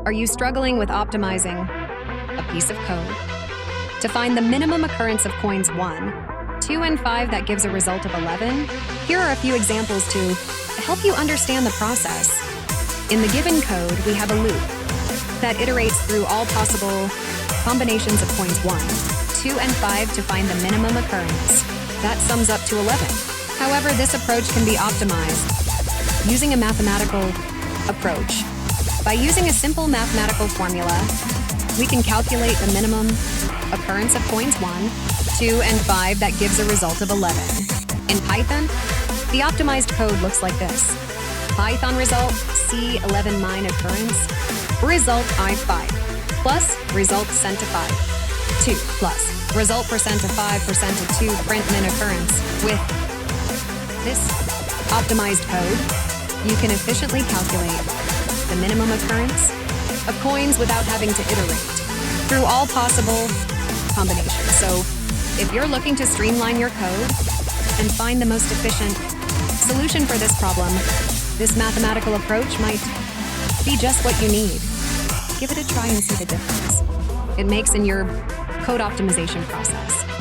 Are you struggling with optimizing a piece of code? To find the minimum occurrence of coins 1, 2, and 5 that gives a result of 11, here are a few examples to help you understand the process. In the given code, we have a loop that iterates through all possible combinations of coins 1, 2, and 5 to find the minimum occurrence. That sums up to 11. However, this approach can be optimized using a mathematical approach. By using a simple mathematical formula, we can calculate the minimum occurrence of coins 1, 2, and 5 that gives a result of 11. In Python, the optimized code looks like this. Python result C11 min occurrence, result I5, plus result sent to 5, 2, plus result percent to 5, percent to 2, print min occurrence. With this optimized code, you can efficiently calculate the minimum occurrence of coins without having to iterate through all possible combinations. So if you're looking to streamline your code and find the most efficient solution for this problem, this mathematical approach might be just what you need. Give it a try and see the difference it makes in your code optimization process.